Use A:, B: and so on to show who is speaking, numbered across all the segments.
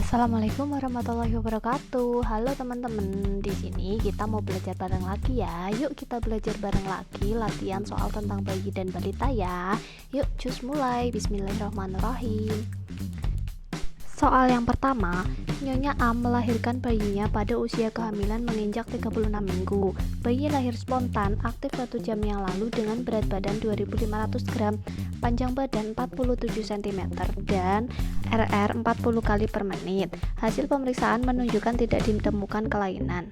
A: Assalamualaikum warahmatullahi wabarakatuh. Halo teman-teman, di sini kita mau belajar bareng lagi ya. Yuk kita belajar bareng lagi latihan soal tentang bayi dan balita ya. Yuk cus mulai. Bismillahirrahmanirrahim. Soal yang pertama, Nyonya A melahirkan bayinya pada usia kehamilan menginjak 36 minggu. Bayi lahir spontan, aktif 1 jam yang lalu dengan berat badan 2500 gram, panjang badan 47 cm, dan RR 40 kali per menit. Hasil pemeriksaan menunjukkan tidak ditemukan kelainan.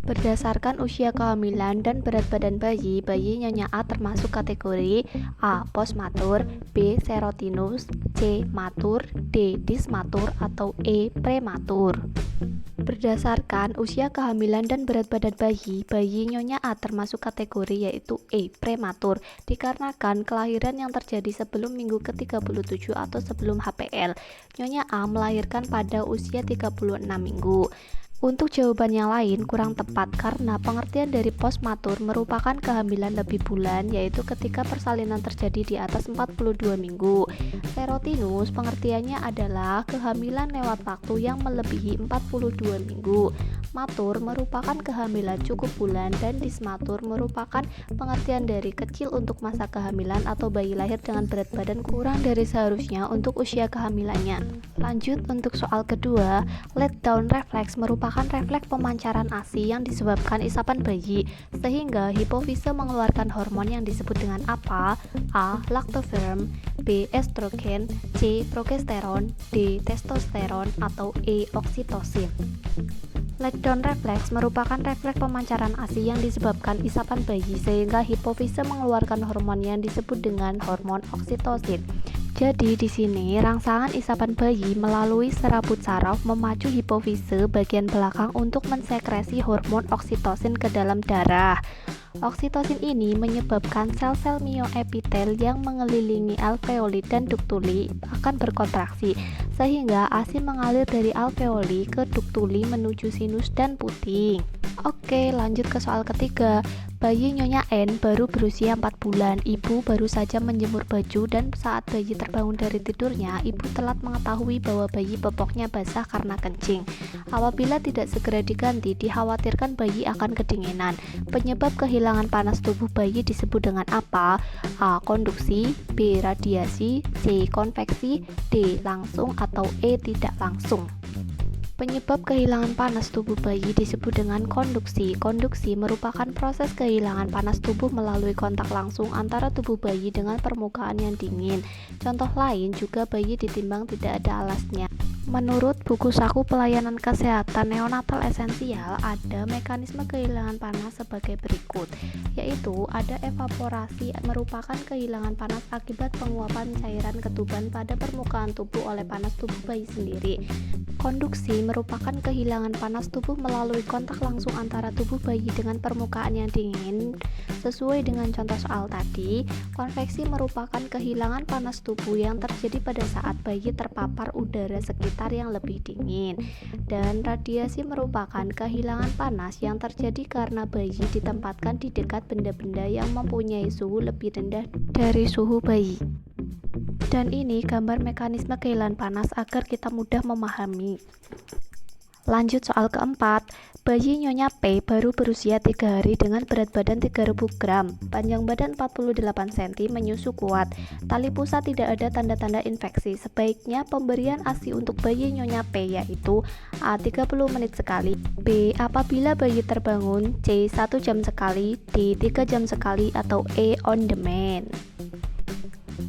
A: Berdasarkan usia kehamilan dan berat badan bayi Nyonya A termasuk kategori A. Postmatur, B. Serotinus, C. Matur, D. Dismatur, atau E. Prematur. Berdasarkan usia kehamilan dan berat badan bayi Nyonya A termasuk kategori yaitu E. Prematur, dikarenakan kelahiran yang terjadi sebelum minggu ke-37 atau sebelum HPL. Nyonya A melahirkan pada usia 36 minggu. Untuk jawaban yang lain kurang tepat karena pengertian dari postmatur merupakan kehamilan lebih bulan, yaitu ketika persalinan terjadi di atas 42 minggu. Serotinus pengertiannya adalah kehamilan lewat waktu yang melebihi 42 minggu. Matur merupakan kehamilan cukup bulan, dan dismatur merupakan pengertian dari kecil untuk masa kehamilan atau bayi lahir dengan berat badan kurang dari seharusnya untuk usia kehamilannya. Lanjut untuk soal kedua, let down reflex merupakan refleks pemancaran ASI yang disebabkan isapan bayi, sehingga hipofise mengeluarkan hormon yang disebut dengan apa? A. Lactoferrin, B. Estrogen, C. Progesteron, D. Testosteron, atau E. Oksitosin. Letdown reflex merupakan refleks pemancaran ASI yang disebabkan isapan bayi, sehingga hipofise mengeluarkan hormon yang disebut dengan hormon oksitosin. Jadi di sini rangsangan isapan bayi melalui serabut saraf memacu hipofise bagian belakang untuk mensekresi hormon oksitosin ke dalam darah. Oksitosin ini menyebabkan sel-sel mioepitel yang mengelilingi alveoli dan duktuli akan berkontraksi, sehingga ASI mengalir dari alveoli ke duktuli menuju sinus dan puting. Oke, lanjut ke soal ketiga. Bayi Nyonya N baru berusia 4 bulan. Ibu baru saja menjemur baju, dan saat bayi terbangun dari tidurnya, ibu telat mengetahui bahwa bayi popoknya basah karena kencing. Apabila tidak segera diganti, dikhawatirkan bayi akan kedinginan. Penyebab kehilangan panas tubuh bayi disebut dengan apa? A. Konduksi, B. Radiasi, C. Konveksi, D. Langsung, atau E. Tidak langsung. Penyebab kehilangan panas tubuh bayi disebut dengan konduksi. Konduksi merupakan proses kehilangan panas tubuh melalui kontak langsung antara tubuh bayi dengan permukaan yang dingin. Contoh lain juga bayi ditimbang tidak ada alasnya. Menurut buku saku pelayanan kesehatan neonatal esensial, ada mekanisme kehilangan panas sebagai berikut, yaitu ada evaporasi merupakan kehilangan panas akibat penguapan cairan ketuban pada permukaan tubuh oleh panas tubuh bayi sendiri. Konduksi merupakan kehilangan panas tubuh melalui kontak langsung antara tubuh bayi dengan permukaan yang dingin. Sesuai dengan contoh soal tadi, konveksi merupakan kehilangan panas tubuh yang terjadi pada saat bayi terpapar udara sekitar yang lebih dingin, dan radiasi merupakan kehilangan panas yang terjadi karena bayi ditempatkan di dekat benda-benda yang mempunyai suhu lebih rendah dari suhu bayi. Dan ini gambar mekanisme kehilangan panas agar kita mudah memahami. Lanjut soal keempat, bayi Nyonya P baru berusia 3 hari dengan berat badan 3000 gram, panjang badan 48 cm, menyusu kuat. Tali pusat tidak ada tanda-tanda infeksi. Sebaiknya pemberian ASI untuk bayi Nyonya P yaitu A. 30 menit sekali, B. apabila bayi terbangun, C. 1 jam sekali, D. 3 jam sekali, atau E. on demand.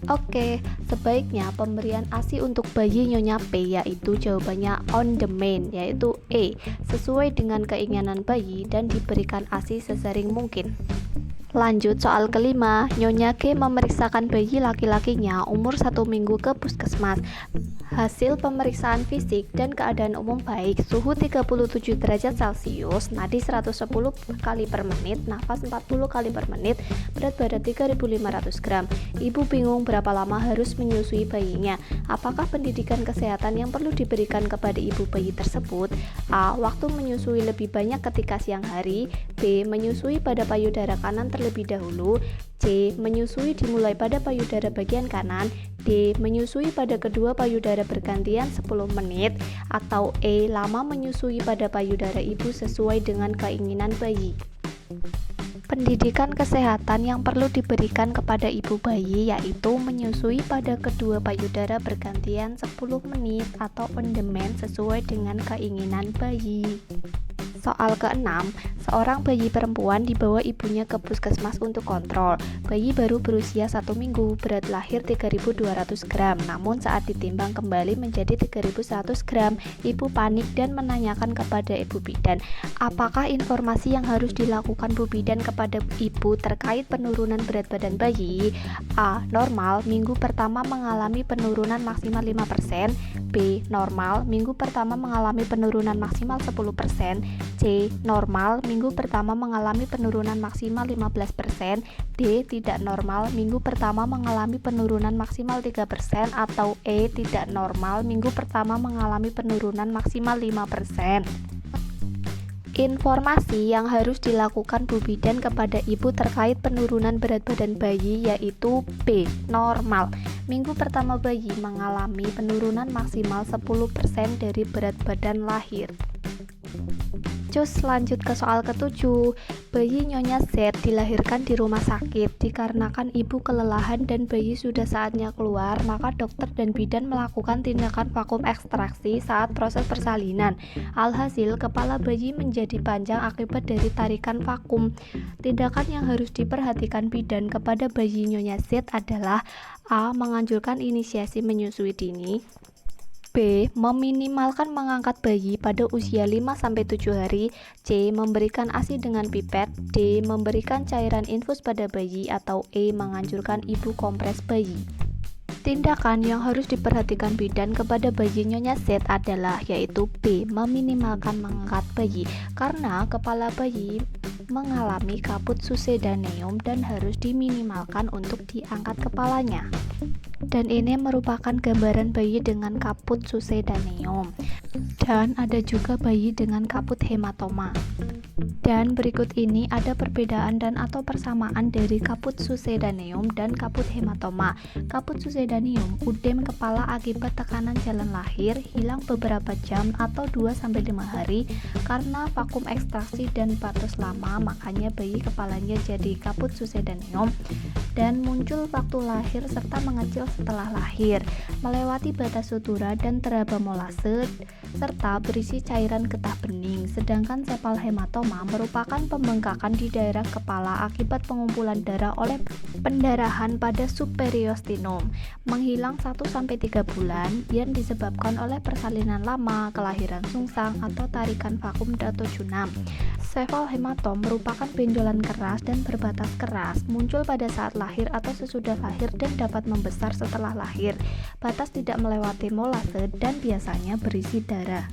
A: Oke, sebaiknya pemberian ASI untuk bayi Nyonya P yaitu jawabannya on demand, yaitu E, sesuai dengan keinginan bayi dan diberikan ASI sesering mungkin. Lanjut soal kelima, Nyonya G memeriksakan bayi laki-lakinya umur 1 minggu ke puskesmas. Hasil pemeriksaan fisik dan keadaan umum baik, suhu 37 derajat Celcius, nadi 110 kali per menit, nafas 40 kali per menit, berat badan 3500 gram. Ibu bingung berapa lama harus menyusui bayinya. Apakah pendidikan kesehatan yang perlu diberikan kepada ibu bayi tersebut? A. Waktu menyusui lebih banyak ketika siang hari, B. Menyusui pada payudara kanan terlebih terlebih dahulu. C. Menyusui dimulai pada payudara bagian kanan. D. Menyusui pada kedua payudara bergantian 10 menit. Atau E. Lama menyusui pada payudara ibu sesuai dengan keinginan bayi. Pendidikan kesehatan yang perlu diberikan kepada ibu bayi yaitu menyusui pada kedua payudara bergantian 10 menit atau on demand sesuai dengan keinginan bayi. Soal ke-6, seorang bayi perempuan dibawa ibunya ke puskesmas untuk kontrol. Bayi baru berusia 1 minggu, berat lahir 3.200 gram, namun saat ditimbang kembali menjadi 3.100 gram. Ibu panik dan menanyakan kepada ibu bidan, apakah informasi yang harus dilakukan bu bidan kepada ibu terkait penurunan berat badan bayi? A. Normal, minggu pertama mengalami penurunan maksimal 5%. B. Normal, minggu pertama mengalami penurunan maksimal 10%. C. Normal, minggu pertama mengalami penurunan maksimal 15%. D. Tidak normal, minggu pertama mengalami penurunan maksimal 3%. Atau E. Tidak normal, minggu pertama mengalami penurunan maksimal 5%. Informasi yang harus dilakukan bu bidan kepada ibu terkait penurunan berat badan bayi yaitu B. Normal, minggu pertama bayi mengalami penurunan maksimal 10% dari berat badan lahir. Cus, lanjut ke soal ke-7. Bayi Nyonya Z dilahirkan di rumah sakit. Dikarenakan ibu kelelahan dan bayi sudah saatnya keluar, maka dokter dan bidan melakukan tindakan vakum ekstraksi saat proses persalinan. Alhasil, kepala bayi menjadi panjang akibat dari tarikan vakum. Tindakan yang harus diperhatikan bidan kepada bayi Nyonya Z adalah A. Menganjurkan inisiasi menyusui dini. B. Meminimalkan mengangkat bayi pada usia 5-7 hari. C. Memberikan ASI dengan pipet. D. Memberikan cairan infus pada bayi. Atau E. Menganjurkan ibu kompres bayi. Tindakan yang harus diperhatikan bidan kepada bayi Nyonya Z adalah yaitu B. Meminimalkan mengangkat bayi karena kepala bayi mengalami kaput susedaneum dan harus diminimalkan untuk diangkat kepalanya. Dan ini merupakan gambaran bayi dengan kaput susedaneum. Dan ada juga bayi dengan kaput hematoma. Dan berikut ini ada perbedaan dan atau persamaan dari kaput susedaneum dan kaput hematoma. Kaput susedaneum, udem kepala akibat tekanan jalan lahir, hilang beberapa jam atau 2-5 hari karena vakum ekstraksi dan patos lama, makanya bayi kepalanya jadi kaput susedaneum. Dan muncul waktu lahir serta mengecil setelah lahir, melewati batas sutura dan teraba molase, serta berisi cairan getah bening. Sedangkan sepal hematoma merupakan pembengkakan di daerah kepala akibat pengumpulan darah oleh pendarahan pada subperiosteum, menghilang 1-3 bulan yang disebabkan oleh persalinan lama, kelahiran sungsang, atau tarikan vakum atau junam. Sepal hematom merupakan benjolan keras dan berbatas keras, muncul pada saat lahir atau sesudah lahir dan dapat membesar setelah lahir. Batas tidak melewati molase dan biasanya berisi darah.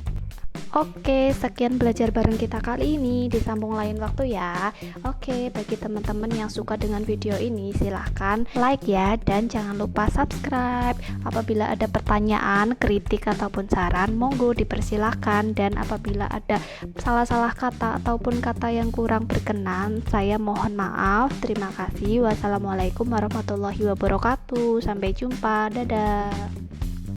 A: Oke, sekian belajar bareng kita kali ini. Disambung lain waktu ya. Oke, bagi teman-teman yang suka dengan video ini, silahkan like ya, dan jangan lupa subscribe. Apabila ada pertanyaan, kritik, ataupun saran, monggo dipersilahkan. Dan apabila ada salah-salah kata ataupun kata yang kurang berkenan, saya mohon maaf. Terima kasih. Wassalamualaikum warahmatullahi wabarakatuh. Sampai jumpa. Dadah.